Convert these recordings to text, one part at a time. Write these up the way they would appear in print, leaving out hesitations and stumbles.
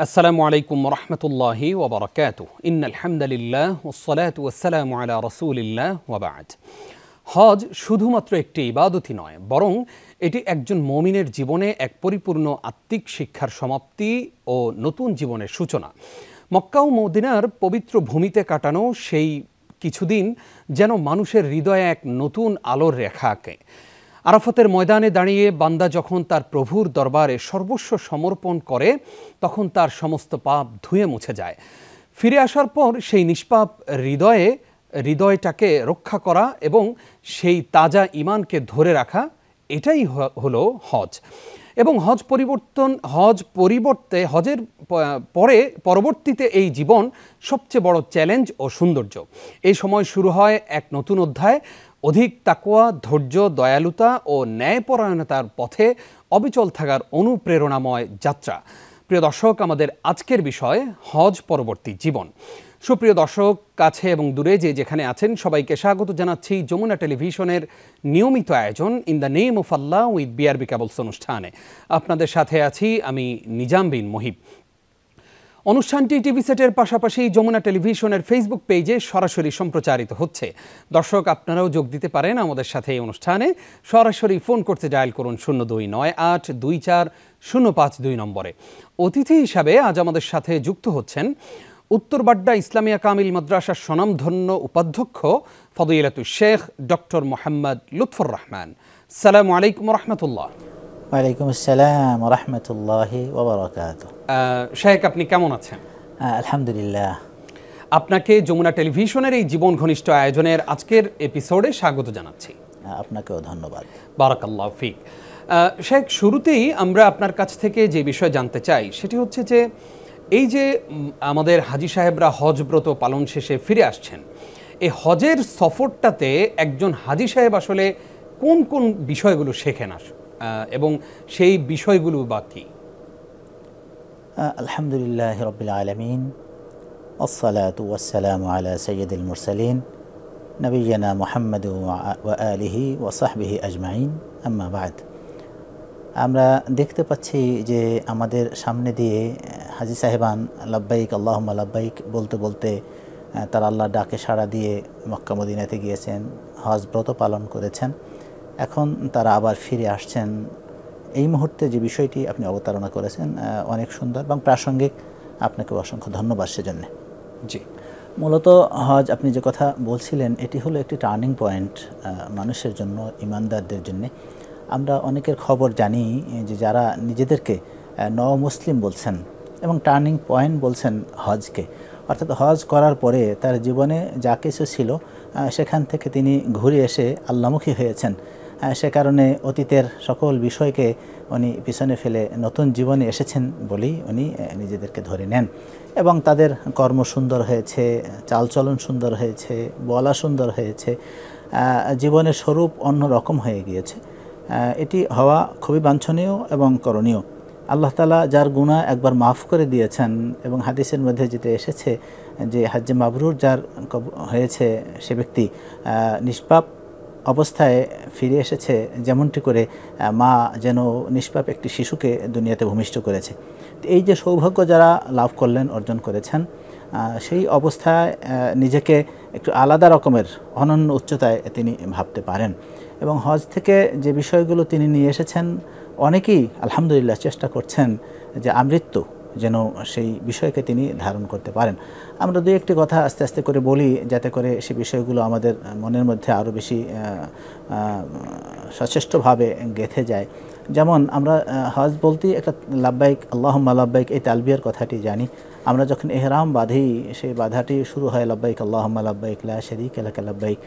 আসসালামু আলাইকুম রহমতুল্লাহি ওবরাকাতুহ। ইন্নাল হামদুলিল্লাহ ওয়াসসালাতু ওয়াসসালামু আলা রাসূলিল্লাহ ওয়া বা'দ। হজ শুধুমাত্র একটি ইবাদতই নয়, বরং এটি একজন মুমিনের জীবনে এক পরিপূর্ণ আত্মিক শিক্ষার সমাপ্তি ও নতুন জীবনের সূচনা। মক্কা ও মদিনার পবিত্র ভূমিতে কাটানো সেই কিছুদিন যেন মানুষের হৃদয়ে এক নতুন আলোর রেখা আঁকে। আরাফাতের ময়দানে দাঁড়িয়ে বান্দা যখন তার প্রভুর দরবারে সর্বস্ব সমর্পণ করে, তখন তার সমস্ত পাপ ধুয়ে মুছে যায়। ফিরে আসার পর সেই নিষ্পাপ হৃদয়টাকে রক্ষা করা এবং সেই তাজা ঈমানকে ধরে রাখা, এটাই হলো হজ। এবং হজের পরবর্তীতে এই জীবন সবচেয়ে বড় চ্যালেঞ্জ ও সৌন্দর্য। এই সময় শুরু হয় এক নতুন অধ্যায়, অধিক তাকওয়া, ধৈর্য, দয়ালুতা ও ন্যায়পরায়ণতার পথে অবিচল থাকার অনুপ্রেরণাময় যাত্রা। প্রিয় দর্শক, আমাদের আজকের বিষয় হজ পরবর্তী জীবন। সুপ্রিয় দর্শক, কাছে এবং দূরে যেখানে আছেন, সবাইকে স্বাগত জানাচ্ছি যমুনা টেলিভিশনের নিয়মিত আয়োজন in the name of Allah with BRB cables অনুষ্ঠানে। আপনাদের সাথে আছি আমি নিজাম বিন মহিব। অনুষ্ঠানটি টিভি সেটের পাশাপাশি যমুনা টেলিভিশনের ফেসবুক পেজে সরাসরি সম্প্রচারিত হচ্ছে। দর্শক, আপনারাও যোগ দিতে পারেন আমাদের সাথে এই অনুষ্ঠানে। সরাসরি ফোন করতে ডায়াল করুন 0298240522 নম্বরে। অতিথি হিসাবে আজ আমাদের সাথে যুক্ত হচ্ছেন উত্তর বাড্ডা ইসলামিয়া কামিল মাদ্রাসার স্বনামধন্য উপাধ্যক্ষ ফদিলাতুশ শেখ ডক্টর মোহাম্মদ লুৎফর রহমান। আসসালামু আলাইকুম রহমতুল্লাহ। ওয়ালাইকুম আসসালাম ওয়া রাহমাতুল্লাহি ওয়া বারাকাতুহু। শেখ, আপনি কেমন আছেন? আলহামদুলিল্লাহ। আপনাকে যমুনা টেলিভিশনের এই জীবন ঘনিষ্ঠ আয়োজনের আজকের এপিসোডে স্বাগত জানাচ্ছি। আপনাকেও ধন্যবাদ। বারাকাল্লাহু ফিক। শেখ, শুরুতেই আমরা আপনার কাছ থেকে যে বিষয় জানতে চাই সেটি হচ্ছে যে এই যে আমাদের হাজী সাহেবরা হজ ব্রত পালন শেষে ফিরে আসছেন, এই হজের সফরটাতে একজন হাজী সাহেব আসলে কোন কোন বিষয়গুলো শেখেন এবং সেই বিষয়গুলো বা কি? আলহামদুলিল্লাহ রাব্বিল আলামিন, ওয়াসসালাতু ওয়াসসালামু আলা সাইয়্যিদিল মুরসালিন নবিয়্যিনা মুহাম্মদ ওয়া আলিহি ওয়া সাহবিহি আজমাইন, আম্মা বা'দ। আমরা দেখতে পাচ্ছি যে আমাদের সামনে দিয়ে হাজী সাহেবান লাব্বাইক আল্লাহুম্মা লাব্বাইক বলতে বলতে তারা আল্লাহর ডাকে সাড়া দিয়ে মক্কা মদিনাতে গিয়েছেন, হজ ব্রত পালন করেছেন। এখন তারা আবার ফিরে আসছেন। এই মুহূর্তে যে বিষয়টি আপনি অবতারণা করেছেন অনেক সুন্দর এবং প্রাসঙ্গিক। আপনাকে অসংখ্য ধন্যবাদ সেজন্য। জি, মূলত হজ আপনি যে কথা বলছিলেন, এটি হলো একটি টার্নিং পয়েন্ট মানুষের জন্য, ইমানদারদের জন্য। আমরা অনেকের খবর জানি যে যারা নিজেদেরকে মুসলিম বলছেন এবং টার্নিং পয়েন্ট বলছেন হজকে, অর্থাৎ হজ করার পরে তার জীবনে যা কিছু ছিল সেখান থেকে তিনি ঘুরে এসে আল্লাহমুখী হয়েছেন। সে কারণে অতীতের সকল বিষয়কে উনি পিছনে ফেলে নতুন জীবনে এসেছেন বলেই উনি নিজেদেরকে ধরে নেন। এবং তাদের কর্ম সুন্দর হয়েছে, চালচলন সুন্দর হয়েছে, বলা সুন্দর হয়েছে, জীবনের স্বরূপ অন্য রকম হয়ে গিয়েছে। এটি হওয়া খুবই বাঞ্ছনীয় এবং করণীয়। আল্লাহ তাআলা যার গুনাহ একবার মাফ করে দিয়েছেন এবং হাদিসের মধ্যে যেটা এসেছে যে হজ্জে মাবরুর যার হয়েছে সে ব্যক্তি নিষ্পাপ অবস্থায় ফিরে এসেছে, যেমনটি করে মা যেন নিষ্পাপ একটি শিশুকে দুনিয়াতে ভূমিষ্ঠ করেছে। এই যে সৌভাগ্য যারা লাভ করলেন, অর্জন করেছেন, সেই অবস্থায় নিজেকে একটু আলাদা রকমের অনন্য উচ্চতায় তিনি ভাবতে পারেন। এবং হজ থেকে যে বিষয়গুলো তিনি নিয়ে এসেছেন, অনেকেই আলহামদুলিল্লাহ চেষ্টা করছেন যে আমৃত্যু যেন সেই বিষয়কে তিনি ধারণ করতে পারেন। আমরা দুই একটি কথা আস্তে আস্তে করে বলি, যাতে করে সেই বিষয়গুলো আমাদের মনের মধ্যে আরও বেশি সচেষ্টভাবে গেঁথে যায়। যেমন আমরা হজ বলতেই একটা লাব্বাইক আল্লাহুম্মা লাব্বাইক এই তালবিয়ার কথাটি জানি। আমরা যখন এহরাম বাঁধি, সেই বাধাটি শুরু হয় লাব্বাইক আল্লাহুম্মা লাব্বাইক লা শারীকা লাকা লাব্বাইক।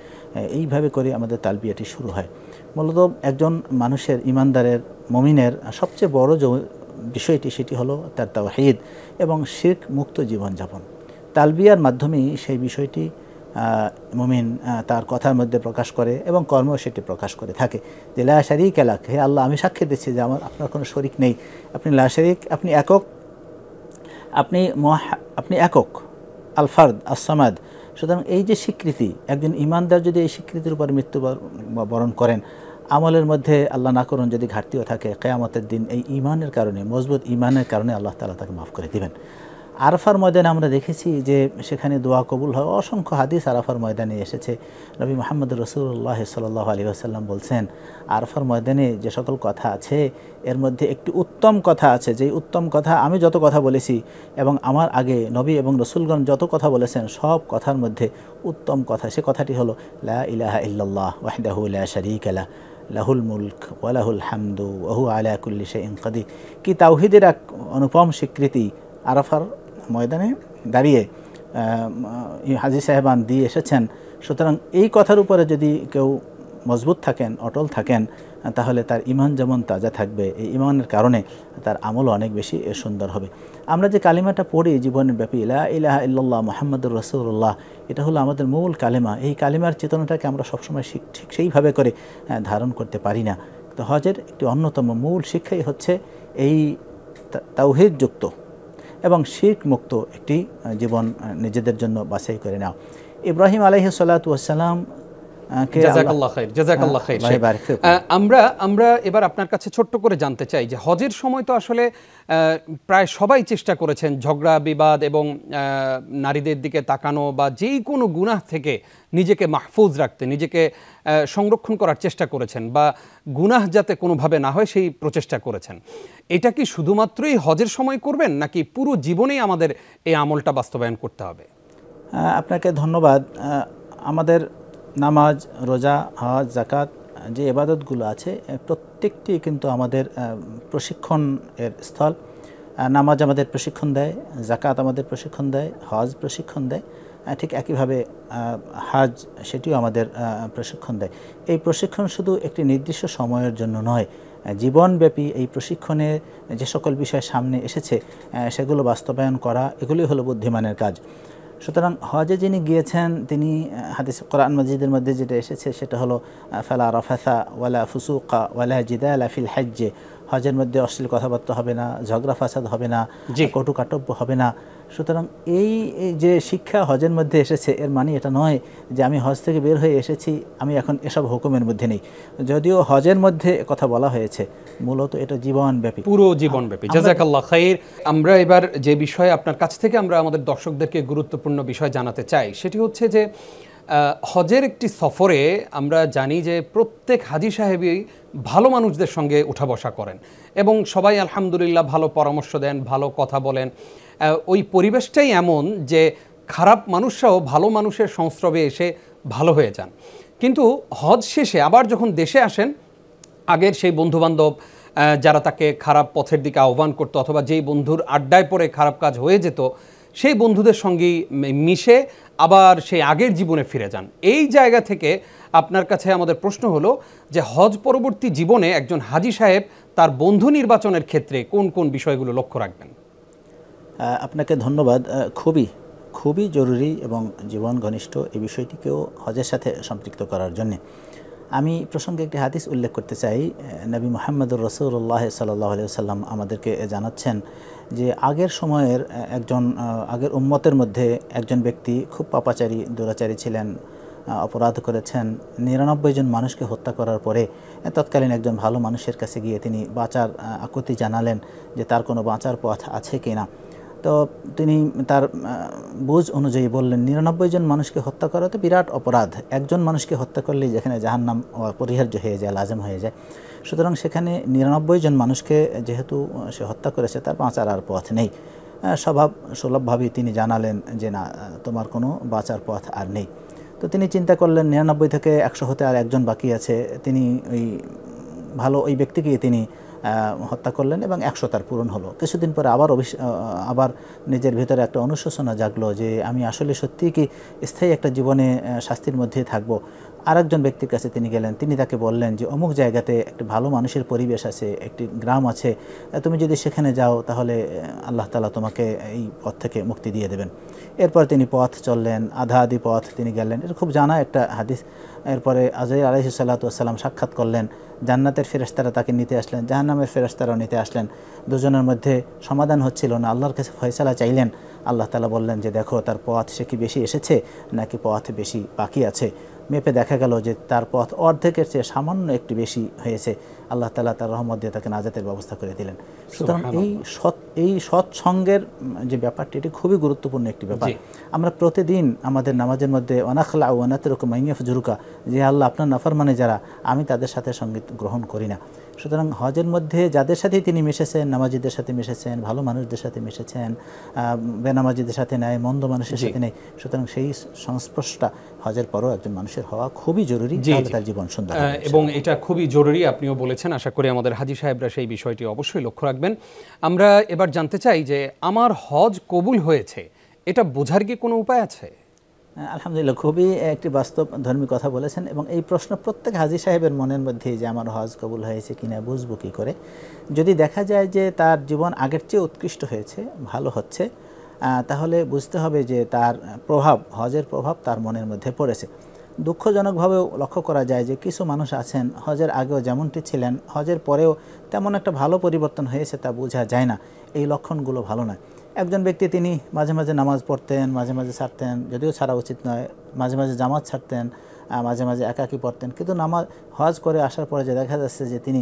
এইভাবে করে আমাদের তালবিয়াটি শুরু হয়। মূলত একজন মানুষের, ইমানদারের, মুমিনের সবচেয়ে বড় যে বিষয়টি সেটি হলো তার তাওহীদ এবং শিরক মুক্ত জীবনযাপন। তালবিয়ার মাধ্যমেই সেই বিষয়টি মুমিন তার কথার মধ্যে প্রকাশ করে এবং কর্মেও সেটি প্রকাশ করে থাকে যে লা শারীকা লাক, হে আল্লাহ, আমি সাক্ষী দিচ্ছি যে আপনার কোনো শরীক নেই, আপনি লা শারীক, আপনি একক, আপনি একক, আল ফারদ আস সামাদ। সুতরাং এই যে স্বীকৃতি, একজন ইমানদার যদি এই স্বীকৃতির উপর মৃত্যুবরণ করেন, আমলের মধ্যে আল্লাহ না করুন যদি ঘাটতিও থাকে, কিয়ামতের দিন এই ঈমানের কারণে, মজবুত ঈমানের কারণে আল্লাহ তাআলা তাকে মাফ করে দিবেন। আরাফার ময়দানে আমরা দেখেছি যে সেখানে দোয়া কবুল হয়। অসংখ্য হাদিস আরাফার ময়দানে এসেছে। নবী মুহাম্মদ রাসূলুল্লাহ সাল্লাল্লাহু আলাইহি ওয়াসাল্লাম বলছেন, আরাফার ময়দানে যে সকল কথা আছে এর মধ্যে একটি উত্তম কথা আছে, যেই উত্তম কথা আমি যত কথা বলেছি এবং আমার আগে নবী এবং রসুলগণ যত কথা বলেছেন সব কথার মধ্যে উত্তম কথা, সে কথাটি হলো লা ইলাহা ইল্লাল্লাহ ওয়াহদাহু লা শারীকা লাহু লাহুল মুলক ওয়া লাহুল হামদু ওয়া হুয়া আলা কুল্লি শাইইন কাদির। কি তাওহীদের এক অনুপম স্বীকৃতি আরাফার ময়দানে দাঁড়িয়ে হাজী সাহেবান দিয়ে এসেছেন। সুতরাং এই কথার উপরে যদি কেউ মজবুত থাকেন, অটল থাকেন, তাহলে তার ঈমান যেমন তাজা থাকবে, এই ঈমানের কারণে তার আমলও অনেক বেশি সুন্দর হবে। আমরা যে কালিমাটা পড়ি জীবনের ব্যাপী, লা ইলাহা ইল্লাল্লাহ মুহাম্মাদুর রাসূলুল্লাহ, এটা হলো আমাদের মূল কালিমা। এই কালিমার চেতনাটাকে আমরা সবসময় ঠিক সেইভাবে করে ধারণ করতে পারি না। তো হজের একটি অন্যতম মূল শিক্ষাই হচ্ছে এই তাওহীদযুক্ত এবং শিরক মুক্ত একটি জীবন নিজেদের জন্য বাছাই করে নাও। ইব্রাহিম আলাইহিস সালাতু ওয়াস সালাম জাযাকাল্লাহ খাইর। আমরা এবার আপনার কাছে ছোট্ট করে জানতে চাই যে হজের সময় তো আসলে প্রায় সবাই চেষ্টা করেছেন ঝগড়া বিবাদ এবং নারীদের দিকে তাকানো বা যেই কোনো গুনাহ থেকে নিজেকে মাহফুজ রাখতে, নিজেকে সংরক্ষণ করার চেষ্টা করেছেন বা গুনাহ যাতে কোনোভাবে না হয় সেই প্রচেষ্টা করেছেন। এটা কি শুধুমাত্রই হজের সময় করবেন নাকি পুরো জীবনেই আমাদের এই আমলটা বাস্তবায়ন করতে হবে? আপনাকে ধন্যবাদ। আমাদের নামাজ, রোজা, হজ, যাকাত যে ইবাদতগুলো আছে প্রত্যেকটি কিন্তু আমাদের প্রশিক্ষণের স্থল। নামাজ আমাদের প্রশিক্ষণ দেয়, যাকাত আমাদের প্রশিক্ষণ দেয়, হজ প্রশিক্ষণ দেয়, ঠিক একইভাবে হজ সেটিও আমাদের প্রশিক্ষণ দেয়। এই প্রশিক্ষণ শুধু একটি নির্দিষ্ট সময়ের জন্য নয়, জীবনব্যাপী এই প্রশিক্ষণে যে সকল বিষয় সামনে এসেছে সেগুলো বাস্তবায়ন করা, এগুলোই হলো বুদ্ধিমানের কাজ। সুতরাং হজে যিনি গিয়েছেন তিনি হাদিস কোরআন মাজিদের মধ্যে যেটা এসেছে সেটা হলো ফালা রাফাসা ওয়ালা ফুসুকা ওয়ালা জিদালা ফিল হজ্জে, হজের মধ্যে অশ্লীল কথাবার্তা হবে না, ঝগড়া ফাসাদ হবে না, কটু কাটব্য হবে না। সুতরাং এই যে শিক্ষা হজের মধ্যে এসেছে এর মানে এটা নয় যে আমি হজ থেকে বের হয়ে এসেছি, আমি এখন এসব হুকুমের মধ্যে নেই। যদিও হজের মধ্যে কথা বলা হয়েছে, মূলত এটা জীবনব্যাপী, পুরো জীবনব্যাপী। জাযাকাল্লাহ খাইর। আমরা এবার যে বিষয়ে আপনার কাছ থেকে আমরা আমাদের দর্শকদেরকে গুরুত্বপূর্ণ বিষয় জানাতে চাই সেটি হচ্ছে যে হজের একটি সফরে আমরা জানি যে প্রত্যেক হাজী সাহেবই ভালো মানুষদের সঙ্গে উঠা বসা করেন এবং সবাই আলহামদুলিল্লাহ ভালো পরামর্শ দেন, ভালো কথা বলেন। ওই পরিবেশটাই এমন যে খারাপ মানুষরাও ভালো মানুষের সংস্রবে এসে ভালো হয়ে যান। কিন্তু হজ শেষে আবার যখন দেশে আসেন, আগের সেই বন্ধুবান্ধব যারা তাকে খারাপ পথের দিকে আহ্বান করতো অথবা যেই বন্ধুর আড্ডায় পড়ে খারাপ কাজ হয়ে যেত, সেই বন্ধুদের সঙ্গেই মিশে আবার সেই আগের জীবনে ফিরে যান। এই জায়গা থেকে আপনার কাছে আমাদের প্রশ্ন হলো যে হজ পরবর্তী জীবনে একজন হাজী সাহেব তার বন্ধু নির্বাচনের ক্ষেত্রে কোন কোন বিষয়গুলো লক্ষ্য রাখবেন? আপনাকে ধন্যবাদ। খুবই জরুরি এবং জীবন ঘনিষ্ঠ এই বিষয়টিকেও হজের সাথে সম্পৃক্ত করার জন্যে আমি প্রসঙ্গে একটি হাদিস উল্লেখ করতে চাই। নবী মুহাম্মদুর রাসূলুল্লাহ সাল্লাল্লাহু আলাইহি ওয়াসাল্লাম আমাদেরকে জানাচ্ছেন যে আগের উম্মতের মধ্যে একজন ব্যক্তি খুব পাপাচারী, দুরাচারী ছিলেন, অপরাধ করেছেন। ৯৯ জন মানুষকে হত্যা করার পরে তৎকালীন একজন ভালো মানুষের কাছে গিয়ে তিনি বাঁচার আকুতি জানালেন যে তার কোনো বাঁচার পথ আছে কি না। তো তিনি তার বুঝ অনুযায়ী বললেন ৯৯ জন মানুষকে হত্যা করা তো বিরাট অপরাধ, একজন মানুষকে হত্যা করলেই যেখানে জাহান্নাম অপরিহার্য হয়ে যায়, লাজম হয়ে যায়। সুতরাং সেখানে ৯৯ জন মানুষকে যেহেতু সে হত্যা করেছে তার বাঁচার আর পথ নেই। সুলভভাবেই তিনি জানালেন যে না, তোমার কোনো বাঁচার পথ আর নেই। তো তিনি চিন্তা করলেন ৯৯ থেকে ১০০ হতে আর একজন বাকি আছে, তিনি ওই ব্যক্তিকে তিনি হত্যা করলেন এবং ১০০ তার পূরণ হলো। কিছুদিন পরে আবার নিজের ভিতরে একটা অনুশোচনা জাগলো যে আমি আসলে সত্যিই কি স্থায়ী একটা জীবনে শাস্তির মধ্যে থাকবো। আরেকজন ব্যক্তির কাছে তিনি গেলেন, তিনি তাকে বললেন যে অমুক জায়গাতে একটি ভালো মানুষের পরিবেশ আছে, একটি গ্রাম আছে, তুমি যদি সেখানে যাও তাহলে আল্লাহ তাআলা তোমাকে এই পথ থেকে মুক্তি দিয়ে দেবেন। এরপর তিনি পথ চললেন, আধি পথ তিনি গেলেন, এটা খুব জানা একটা হাদিস। এরপরে আজরাইল আলাইহিস সালাতু ওয়াস সালাম সাক্ষাৎ করলেন, জান্নাতের ফেরেশতারা তাকে নিতে আসলেন, জাহান্নামের ফেরেশতারাও নিতে আসলেন। দুজনের মধ্যে সমাধান হচ্ছিল না, আল্লাহর কাছে ফয়সালা চাইলেন। আল্লাহ তাআলা বললেন যে দেখো তার পথ সে কি বেশি এসেছে নাকি পথ বেশি বাকি আছে। মেপে দেখা গেল যে তার পথ অর্ধেকের চেয়ে সামান্য একটু বেশি হয়েছে, আল্লাহ তাআলা তার রহমত দিয়ে তাকে নাজাতের ব্যবস্থা করে দিলেন। সুতরাং এই সৎসঙ্গের যে ব্যাপারটি, এটি খুবই গুরুত্বপূর্ণ একটি ব্যাপার। আমরা প্রতিদিন আমাদের নামাজের মধ্যে ওয়ানাখলা ওয়ানাতরুকু মাইয়াফজুরুকা, যে আল্লাহ আপনার নাফরমানে যারা, আমি তাদের সাথে সঙ্গীত গ্রহণ করি না। সুতরাং হজের মধ্যে যাদের সাথেই তিনি মিশেছেন, নামাজিদের সাথে মিশেছেন, ভালো মানুষদের সাথে মিশেছেন, বেনামাজিদের সাথে নেয়, মন্দ মানুষের সাথে নেয়। সুতরাং সেই সংস্পর্শটা হজের পরও একজন মানুষের হওয়া খুবই জরুরি, তার জীবন সুন্দর এবং এটা খুবই জরুরি, আপনিও বলেছেন। আশা করি আমাদের হাজী সাহেবরা সেই বিষয়টি অবশ্যই লক্ষ্য রাখবেন। আমরা এবার জানতে চাই যে আমার হজ কবুল হয়েছে, এটা বোঝার কি কোনো উপায় আছে? আলহামদুলিল্লাহ, খুবই একটি বাস্তব ধর্মী কথা বলেছেন। এবং এই প্রশ্ন প্রত্যেক হাজী সাহেবের মনের মধ্যে, যে আমার হজ কবুল হয়েছে কিনা বুঝবো কী করে। যদি দেখা যায় যে তার জীবন আগের চেয়ে উৎকৃষ্ট হয়েছে, ভালো হচ্ছে, তাহলে বুঝতে হবে যে তার প্রভাব, হজের প্রভাব তার মনের মধ্যে পড়েছে। দুঃখজনকভাবেও লক্ষ্য করা যায় যে কিছু মানুষ আছেন হজের আগেও যেমনটি ছিলেন, হজের পরেও তেমন একটা ভালো পরিবর্তন হয়েছে তা বোঝা যায় না। এই লক্ষণগুলো ভালো নয়। একজন ব্যক্তি, তিনি মাঝে মাঝে নামাজ পড়তেন, মাঝে মাঝে ছাড়তেন, যদিও ছাড়া উচিত নয়, মাঝে মাঝে জামাত ছাড়তেন, মাঝে মাঝে একাকী পড়তেন, কিন্তু হজ করে আসার পরে যে দেখা যাচ্ছে যে তিনি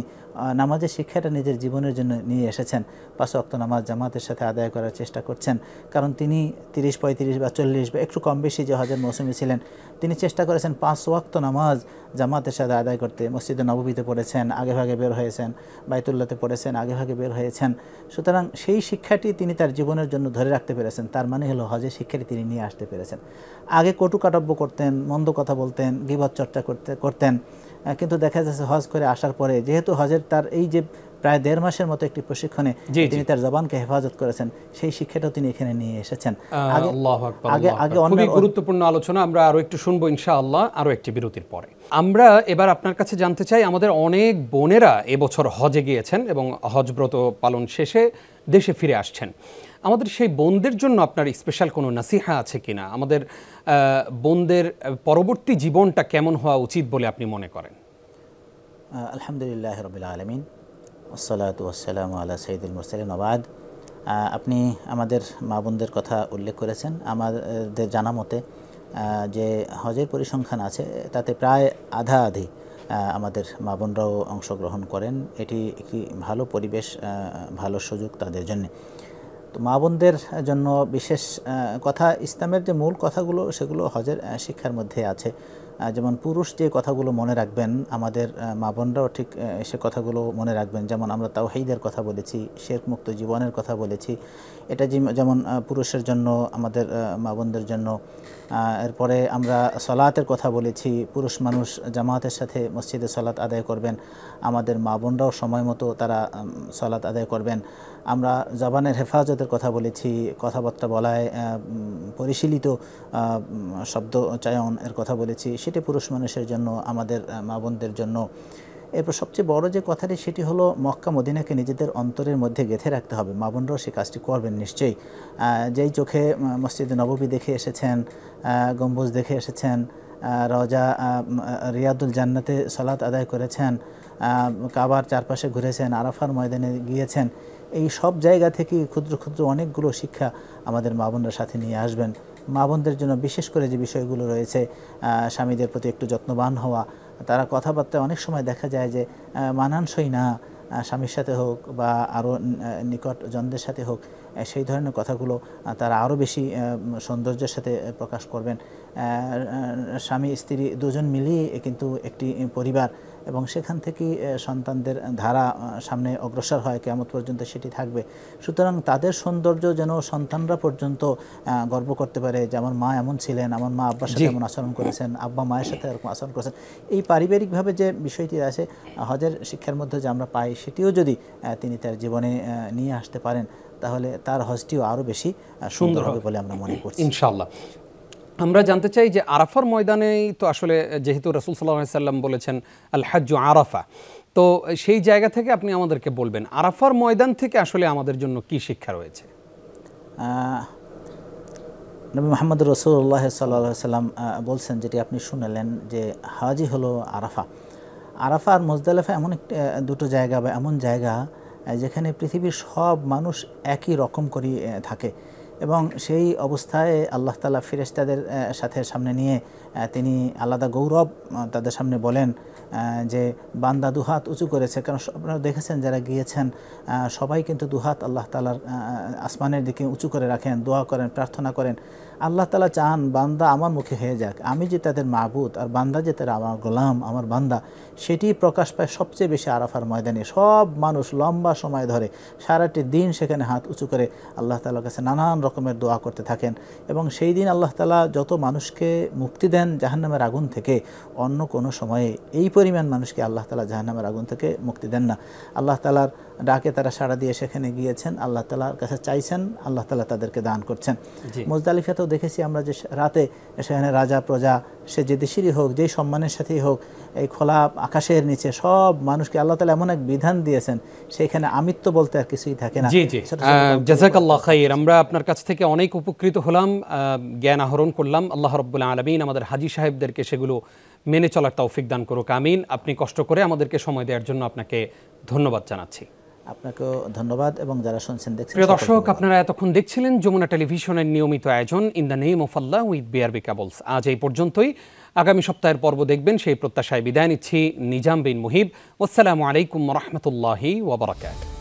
নামাজের শিক্ষাটা নিজের জীবনের জন্য নিয়ে এসেছেন। 5 ওয়াক্ত নামাজ জামাতের সাথে আদায় করার চেষ্টা করছেন, কারণ তিনি 30, 35 বা 40 বা একটু কম বেশি যে হজের মৌসুমে ছিলেন, তিনি চেষ্টা করেছেন 5 ওয়াক্ত নামাজ জামাতের সাথে আদায় করতে। মসজিদে নববীতে পড়েছেন, আগে ভাগে বের হয়েছেন, বাইতুল্লাহতে পড়েছেন, আগে ভাগে বের হয়েছেন। সুতরাং সেই শিক্ষাটি তিনি তার জীবনের জন্য ধরে রাখতে পেরেছেন। তার মানে হলো হজের শিক্ষাটি তিনি নিয়ে আসতে পেরেছেন। আগে কটু কাটব্য করতেন, মন্দ কথা বলতেন, গীবত চর্চা করতেন, কিন্তু দেখা যাচ্ছে হজ করে আসার পরে, যেহেতু হজের তার এই যে প্রায় 1.5 মাসের মতো একটি প্রশিক্ষণে তিনি তার জবানকে হেফাজত করেছেন, সেই শিক্ষাটাও তিনি এখানে নিয়ে এসেছেন। আগে অনেক গুরুত্বপূর্ণ আলোচনা আমরা আরো একটু শুনবো ইনশাআল্লাহ, আরো একটি বিরতির পরে। আমরা এবার আপনার কাছে জানতে চাই, আমাদের অনেক বোনেরা এবছর হজে গিয়েছেন এবং হজ ব্রত পালন শেষে দেশে ফিরে আসছেন। আমাদের সেই বোনদের জন্য আপনার স্পেশাল কোনো নাসিহা আছে কিনা? আমাদের বোনদের পরবর্তী জীবনটা কেমন হওয়া উচিত বলে আপনি মনে করেন? আলহামদুলিল্লাহ রাব্বিল আলামিন, ওয়াসসালাতু ওয়াসসালামু আলা সাইয়্যিদিল মুরসালিন ওয়া বা'দ। আপনি আমাদের মা বোনদের কথা উল্লেখ করেছেন। আমাদের জানা মতে যে হজের পরিসংখ্যান আছে, তাতে প্রায় আধা-আধি আমাদের মা বোনরাও অংশগ্রহণ করেন। এটি একটি ভালো পরিবেশ, ভালো সুযোগ তাদের জন্য। তো মা বোনদের জন্য বিশেষ কথা, ইসলামের যে মূল কথাগুলো সেগুলো হজের শিক্ষার মধ্যে আছে। যেমন পুরুষ যে কথাগুলো মনে রাখবেন, আমাদের মা বোনরাও ঠিক সে কথাগুলো মনে রাখবেন। যেমন আমরা তাওহীদের কথা বলেছি, শিরক মুক্ত জীবনের কথা বলেছি, এটা যেমন পুরুষের জন্য, আমাদের মা বোনদের জন্য। এরপরে আমরা সলাতের কথা বলেছি, পুরুষ মানুষ জামাতের সাথে মসজিদে সলাত আদায় করবেন, আমাদের মা বোনরাও সময় মতো তারা সলাত আদায় করবেন। আমরা জবানের হেফাজতের কথা বলেছি, কথাবার্তা বলায় পরিশীলিত শব্দ চয়ন এর কথা বলেছি, সেটি পুরুষ মানুষের জন্য, আমাদের মা বোনদের জন্য। এরপর সবচেয়ে বড় যে কথাটি, সেটি হলো মক্কা মদিনাকে নিজেদের অন্তরের মধ্যে গেঁথে রাখতে হবে। মা বোনরাও সে কাজটি করবেন নিশ্চয়ই। যেই চোখে মসজিদে নববী দেখে এসেছেন, গম্বুজ দেখে এসেছেন, রওজা রিয়াদুল জান্নাতে সালাত আদায় করেছেন, কাবার চারপাশে ঘুরেছেন, আরাফার ময়দানে গিয়েছেন, এই সব জায়গা থেকে ক্ষুদ্র ক্ষুদ্র অনেকগুলো শিক্ষা আমাদের মা বোনদের সাথে নিয়ে আসবেন। মা বোনদের জন্য বিশেষ করে যে বিষয়গুলো রয়েছে, স্বামীদের প্রতি একটু যত্নবান হওয়া। তারা কথাবার্তায় অনেক সময় দেখা যায় যে মানানসই না, স্বামীর সাথে হোক বা আরও নিকট জনদের সাথে হোক, সেই ধরনের কথাগুলো তারা আরও বেশি সৌন্দর্যের সাথে প্রকাশ করবেন। স্বামী স্ত্রী দুজন মিলিয়ে কিন্তু একটি পরিবার, এবং সেখান থেকে সন্তানদের ধারা সামনে অগ্রসর হয়, কিয়ামত পর্যন্ত সেটি থাকবে। সুতরাং তাদের সৌন্দর্য যেন সন্তানরা পর্যন্ত গর্ব করতে পারে, যে আমার মা এমন ছিলেন, আমার মা আব্বার সাথে এমন আচরণ করেছেন, আব্বা মায়ের সাথে এরকম আচরণ করেছেন। এই পারিবারিকভাবে যে বিষয়টি আছে হজের শিক্ষার মধ্যে যে আমরা পাই, সেটিও যদি তিনি তার জীবনে নিয়ে আসতে পারেন, তাহলে তার হজটিও আরও বেশি সুন্দর হবে বলে আমরা মনে করছি ইনশাআল্লাহ। আমরা জানতে চাই যে আরাফার ময়দানেই তো আসলে, যেহেতু রাসূল সাল্লাল্লাহু আলাইহি সাল্লাম বলেছেন আল হাজ্জু আরাফা, তো সেই জায়গা থেকে আপনি আমাদেরকে বলবেন আরাফার ময়দান থেকে আসলে আমাদের জন্য কি শিক্ষা রয়েছে? নবী মুহাম্মদ রাসূলুল্লাহ সাল্লাল্লাহু আলাইহি সাল্লাম বলছেন, যেটি আপনি শুনলেন, যে হাজই হলো আরাফা। আরাফা আর মুজদালিফা এমন দুটো জায়গা বা এমন জায়গা যেখানে পৃথিবীর সব মানুষ একই রকম করে থাকে, এবং সেই অবস্থায় আল্লাহ তাআলা ফেরেশতাদের সাথে সামনে নিয়ে তিনি আলাদা গৌরব তাদের সামনে বলেন যে বান্দা দুহাত উঁচু করেছে। কারণ আপনারা দেখেছেন যারা গিয়েছেন সবাই কিন্তু দুহাত আল্লাহ তাআলার আসমানের দিকে উঁচু করে রাখেন, দোয়া করেন, প্রার্থনা করেন। আল্লাহ তাআলা চান বান্দা আমার মুখে হয়ে যাক, আমি যে তাদের মাবুদ আর বান্দা যে তারা আমার গোলাম, আমার বান্দা, সেটি প্রকাশ পায় সবচেয়ে বেশি আরাফার ময়দানে। সব মানুষ লম্বা সময় ধরে সারাটি দিন সেখানে হাত উঁচু করে আল্লাহ তাআলার কাছে নানান রকমের দোয়া করতে থাকেন এবং সেই দিন আল্লাহ তাআলা যত মানুষকে মুক্তি দেন জাহান্নামের আগুন থেকে, অন্য কোনো সময়ে এই পরিমাণ মানুষকে আল্লাহ তাআলা জাহান্নামের আগুন থেকে মুক্তি দেন না। আল্লাহ তাআলার ডাকে তারা সাড়া দিয়ে সেখানে গিয়েছেন, আল্লাহ তাআলার কাছে চাইছেন, আল্লাহ তাআলা তাদেরকে দান করছেন। মুজদালিফাতেও দেখেছি আমরা যে রাতে সেখানে রাজা প্রজা সে যে দেশেরই হোক, যেই সম্মানের সাথেই হোক, এই খোলা আকাশের নিচে সব মানুষকে আল্লাহ তাআলা এমন এক বিধান দিয়েছেন সেখানে আমিত্ব বলতে আর কিছুই থাকে না। জি জি, জাযাকাল্লাহ খাইর। আমরা আপনার কাছ থেকে অনেক উপকৃত হলাম, জ্ঞান আহরণ করলাম। আল্লাহ রাব্বুল আলামিন আমাদের হাজী সাহেবদেরকে সেগুলো মেনে চলার তৌফিক দান করুক, আমিন। আপনি কষ্ট করে আমাদেরকে সময় দেওয়ার জন্য আপনাকে ধন্যবাদ জানাচ্ছি। আপনাকেও ধন্যবাদ এবং যারা শুনছেন দেখছেন। প্রিয় দর্শক, আপনারা এতক্ষণ দেখছিলেন যমুনা টেলিভিশনের নিয়মিত আয়োজন in the name of Allah with BRB cables. আজ এই পর্যন্তই, আগামী সপ্তাহের পর্ব দেখবেন সেই প্রত্যাশায় বিদায় নিচ্ছি। নিজাম বিন মুহিব। আসসালামু আলাইকুম ওয়া রাহমাতুল্লাহি ওয়া বারাকাতুহু।